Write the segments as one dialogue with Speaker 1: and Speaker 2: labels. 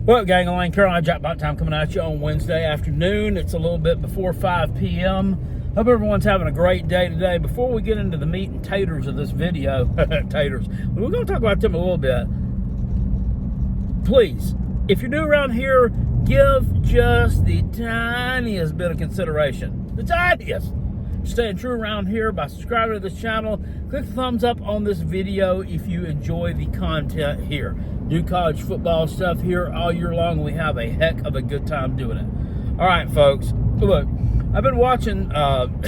Speaker 1: Well, gang, Elaine Carolina Jackpot Time coming at you on Wednesday afternoon. It's a little bit before 5 p.m. Hope everyone's having a great day today. Before we get into the meat and taters of this video, taters, we're going to talk about them a little bit. Please, if you're new around here, give just the tiniest bit of consideration. The tiniest. Staying true around here by subscribing to this channel. Click the thumbs up on this video if you enjoy the content here. Do college football stuff here all year long. We have a heck of a good time doing it. All right, folks. Look, I've been watching some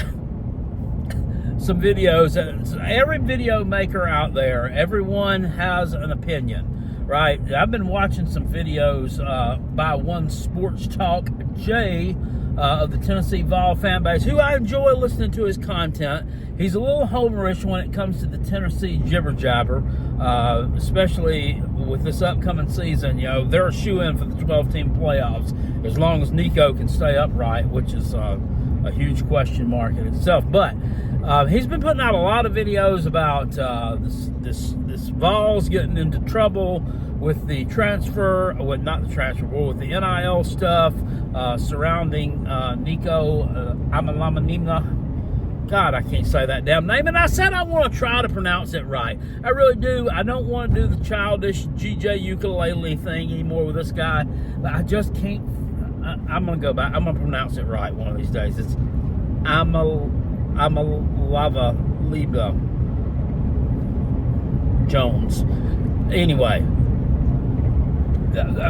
Speaker 1: videos. Every video maker out there, everyone has an opinion, right? I've been watching some videos by one Sports Talk Jay of the Tennessee Vol fan base, who I enjoy listening to his content. He's a little homerish when it comes to the Tennessee jibber jabber, especially with this upcoming season. You know, they're a shoe-in for the 12-team playoffs as long as Nico can stay upright, which is a huge question mark in itself. But he's been putting out a lot of videos about this Vols getting into trouble with the transfer, not the transfer, but with the NIL stuff surrounding Nico Amalamanimna. God, I can't say that damn name. And I said I want to try to pronounce it right. I really do. I don't want to do the childish GJ ukulele thing anymore with this guy. I just can't. I'm going to go back. I'm going to pronounce it right one of these days. It's Amalava Libra Jones. Anyway,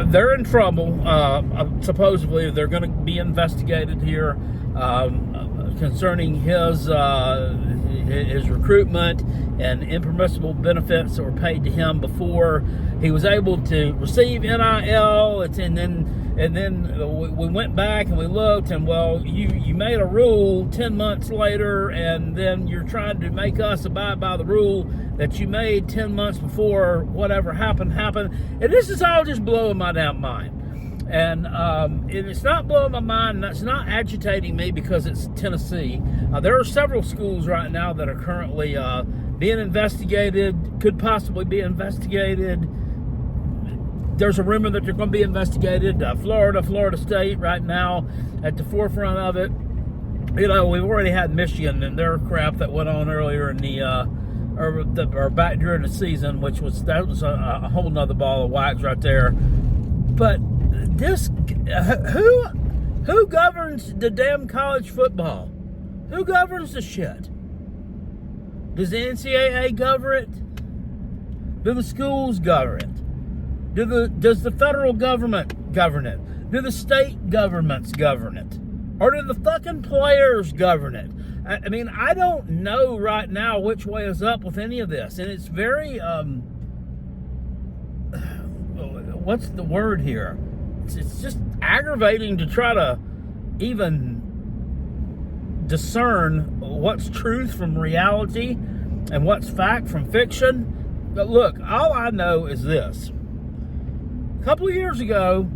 Speaker 1: they're in trouble. Supposedly, they're going to be investigated here concerning his recruitment and impermissible benefits that were paid to him before he was able to receive NIL. And then we went back and we looked, and well, you made a rule 10 months later, and then you're trying to make us abide by the rule that you made 10 months before whatever happened. And this is all just blowing my damn mind. And it's not blowing my mind, and that's not agitating me because it's Tennessee. There are several schools right now that are currently being investigated, could possibly be investigated. There's a rumor that they're going to be investigated. Florida State right now at the forefront of it. You know, we've already had Michigan and their crap that went on earlier in or back during the season, that was a whole nother ball of wax right there. But this, who governs the damn college football? Who governs the shit? Does the NCAA govern it? Do the schools govern it? Does the federal government govern it? Do the state governments govern it? Or do the fucking players govern it? I mean, I don't know right now which way is up with any of this. And it's very, what's the word here? It's just aggravating to try to even discern what's truth from reality and what's fact from fiction. But look, all I know is this. A couple of years ago,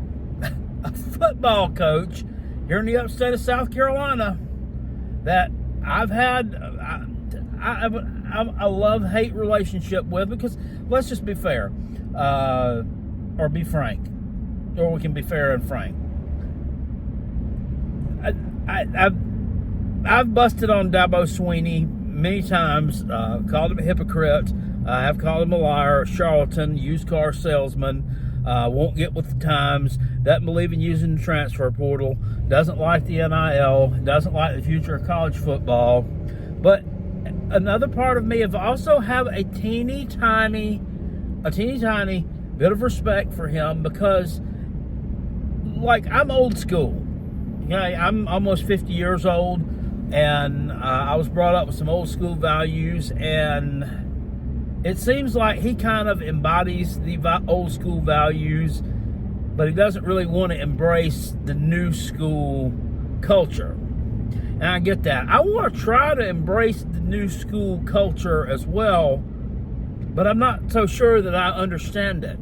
Speaker 1: a football coach here in the upstate of South Carolina that I've had a love-hate relationship with, because let's just be fair, or be frank, or we can be fair and frank. I've busted on Dabo Swinney many times, called him a hypocrite. I have called him a liar, a charlatan, used car salesman, won't get with the times, doesn't believe in using the transfer portal, doesn't like the NIL, doesn't like the future of college football. But another part of me also have a teeny tiny bit of respect for him, because, like, I'm old school. You know, I'm almost 50 years old, and I was brought up with some old school values, and it seems like he kind of embodies the old school values, but he doesn't really want to embrace the new school culture. And I get that. I want to try to embrace the new school culture as well, but I'm not so sure that I understand it.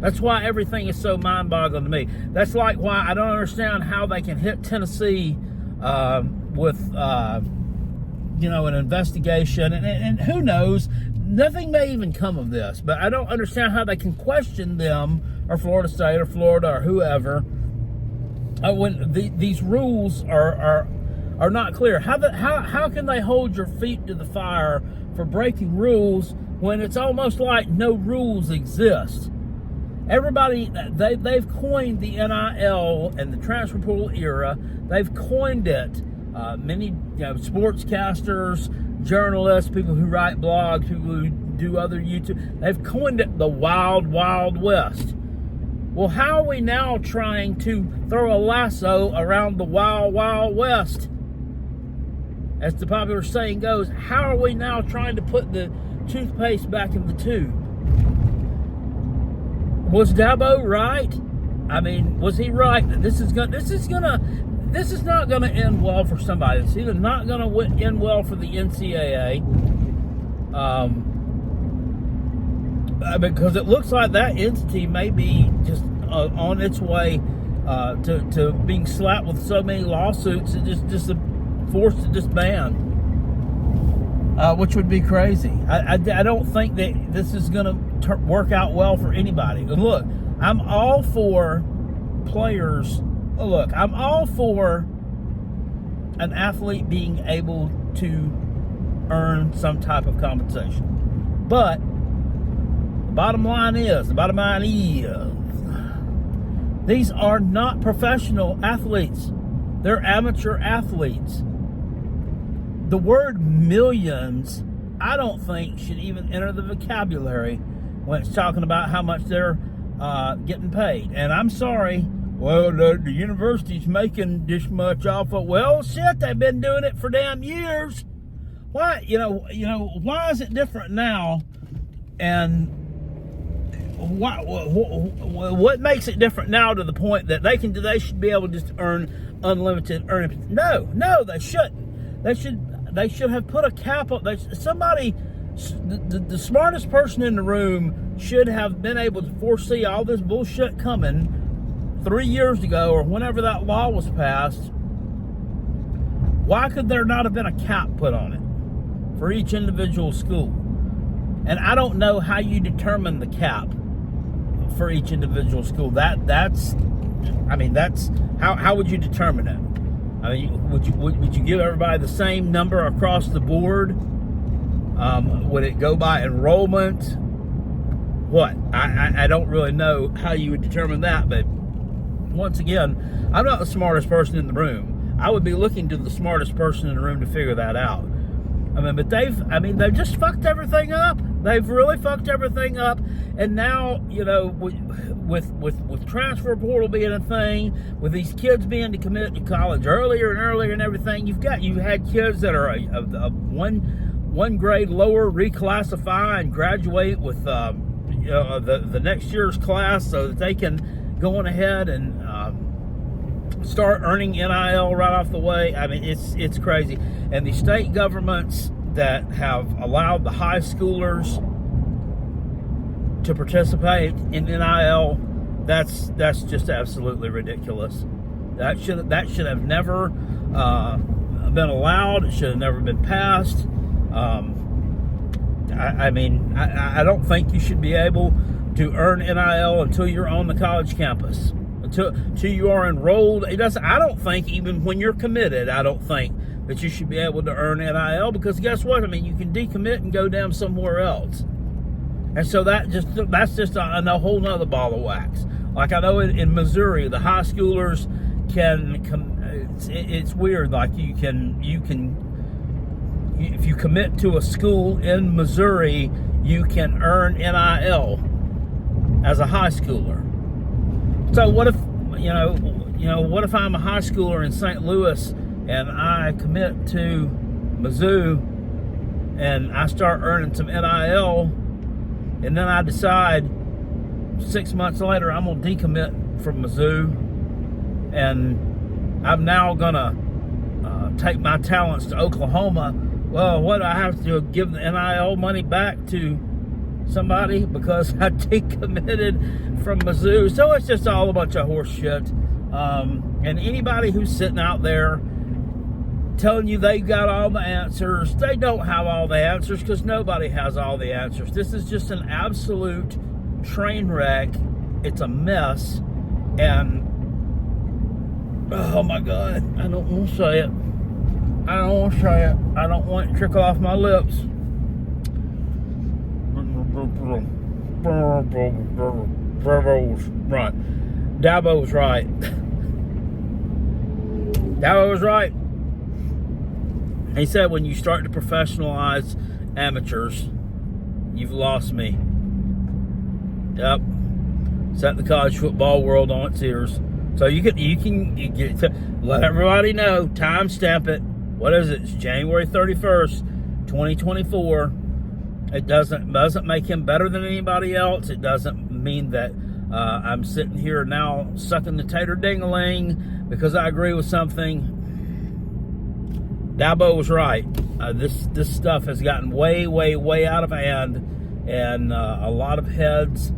Speaker 1: That's why everything is so mind-boggling to me. That's like why I don't understand how they can hit Tennessee with, an investigation. And who knows, nothing may even come of this. But I don't understand how they can question them or Florida State or Florida or whoever, when these rules are not clear, how can they hold your feet to the fire for breaking rules when it's almost like no rules exist? Everybody, they've coined the NIL and the transfer portal era. They've coined it. Many sportscasters, journalists, people who write blogs, people who do other YouTube, they've coined it the Wild Wild West. Well, how are we now trying to throw a lasso around the Wild Wild West? As the popular saying goes, how are we now trying to put the toothpaste back in the tube? Was Dabo right? I mean, was he right that this is not going to end well for somebody? It's either not going to end well for the NCAA, because it looks like that entity may be just on its way to being slapped with so many lawsuits and just forced to disband, which would be crazy. I don't think that this is going to work out well for anybody. Look, I'm all for players. Look, I'm all for an athlete being able to earn some type of compensation. But the bottom line is, these are not professional athletes. They're amateur athletes. The word millions, I don't think, should even enter the vocabulary when it's talking about how much they're getting paid. And I'm sorry, well, the university's making this much off of, well, shit, they've been doing it for damn years. Why, why is it different now? And what makes it different now to the point that they should be able to just earn unlimited earnings? No, they shouldn't. They should have put a cap on. The smartest person in the room should have been able to foresee all this bullshit coming 3 years ago or whenever that law was passed. Why could there not have been a cap put on it for each individual school? And I don't know how you determine the cap for each individual school. That's how would you determine it? I mean, would you give everybody the same number across the board? Would it go by enrollment? What? I don't really know how you would determine that, but once again, I'm not the smartest person in the room. I would be looking to the smartest person in the room to figure that out. But they've just fucked everything up. They've really fucked everything up. And now, with transfer portal being a thing, with these kids being to commit to college earlier and earlier and everything, you had kids that are one grade lower reclassify and graduate with the next year's class so that they can go on ahead and start earning NIL right off the way. I mean, it's crazy. And the state governments that have allowed the high schoolers to participate in NIL, that's just absolutely ridiculous. That should have never been allowed. It should have never been passed. I don't think you should be able to earn NIL until you're on the college campus, until you are enrolled. I don't think, even when you're committed, I don't think that you should be able to earn NIL, because guess what? You can decommit and go down somewhere else. And so that's just a whole nother ball of wax. Like I know in Missouri, the high schoolers it's weird. Like you can if you commit to a school in Missouri, you can earn NIL as a high schooler. So what if what if I'm a high schooler in St. Louis and I commit to Mizzou and I start earning some NIL, and then I decide 6 months later I'm going to decommit from Mizzou, and I'm now going to take my talents to Oklahoma? Well, what do I have to do? Give the NIL money back to somebody because I decommitted from Mizzou? So it's just all a bunch of horse shit. And anybody who's sitting out there telling you they got all the answers, they don't have all the answers, because nobody has all the answers. This is just an absolute train wreck, It's a mess. And oh my God, I don't want to say it. I don't want to say it. I don't want it to trickle off my lips. Right. Dabo's right. Dabo was right. He said when you start to professionalize amateurs, you've lost me. Yep. Set the college football world on its ears. So you can let everybody know, timestamp it. What is it? It's January 31st, 2024. It doesn't make him better than anybody else. It doesn't mean that I'm sitting here now sucking the tater ding-a-ling because I agree with something. Dabo was right. This stuff has gotten way, way, way out of hand, and a lot of heads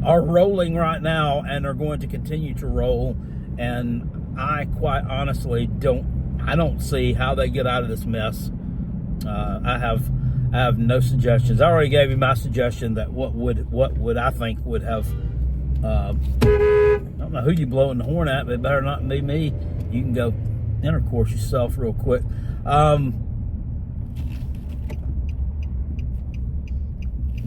Speaker 1: are rolling right now and are going to continue to roll. And I quite honestly don't see how they get out of this mess. I have no suggestions. I already gave you my suggestion that what would I think would have. I don't know who you blowing the horn at, but it better not be me. You can go intercourse yourself real quick.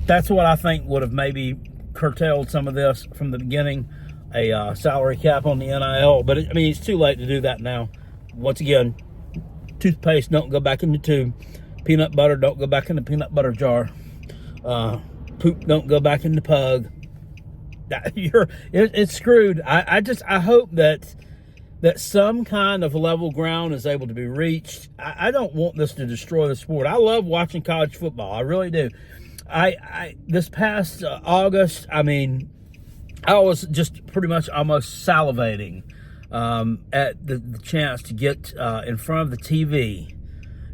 Speaker 1: That's what I think would have maybe curtailed some of this from the beginning, a salary cap on the NIL. But it's too late to do that now. Once again, toothpaste don't go back in the tube. Peanut butter don't go back in the peanut butter jar. Poop don't go back in the pug. It's screwed. I hope that some kind of level ground is able to be reached. I don't want this to destroy the sport. I love watching college football. I really do. This past August, I was just pretty much almost salivating at the chance to get in front of the TV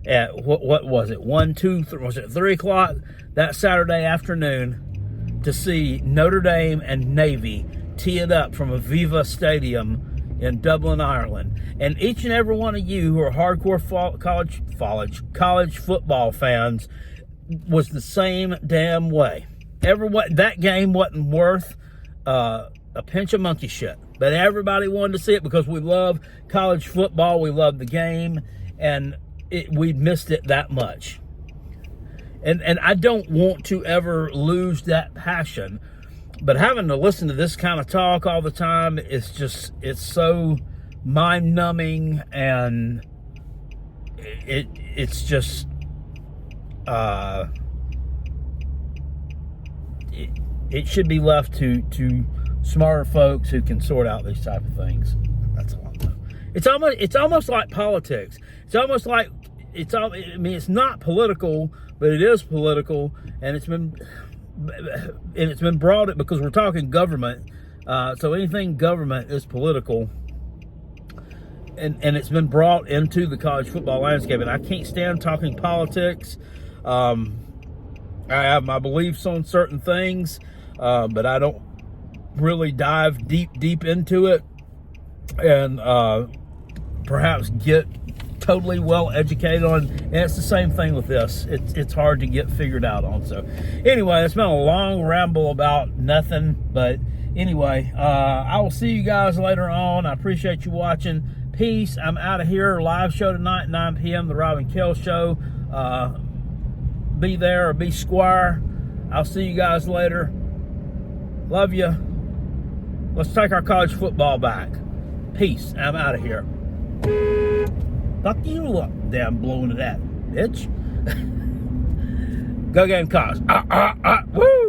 Speaker 1: at what was it, 1, 2, 3, was it 3 o'clock that Saturday afternoon to see Notre Dame and Navy tee it up from Aviva Stadium in Dublin, Ireland. And each and every one of you who are hardcore college football fans was the same damn way. That game wasn't worth a pinch of monkey shit, but everybody wanted to see it because we love college football, we love the game, and we missed it that much. And I don't want to ever lose that passion, but having to listen to this kind of talk all the time, it's so mind-numbing, and it's just it should be left to smarter folks who can sort out these type of things. That's all I know. It's almost like politics. It's almost like it's not political, but it is political, and it's been brought it because we're talking government. So anything government is political, and it's been brought into the college football landscape. And I can't stand talking politics. I have my beliefs on certain things, but I don't really dive deep into it, and perhaps get totally well educated on. And it's the same thing with this. It's hard to get figured out on. So anyway, it's been a long ramble about nothing, but anyway, I will see you guys later on. I appreciate you watching. Peace. I'm out of here. Live show tonight, 9 p.m. The Rob and Kel Show. Be there or be square. I'll see you guys later. Love you. Let's take our college football back. Peace. I'm out of here. Fuck you up, damn blowing it at, bitch. Go Gamecocks. Woo!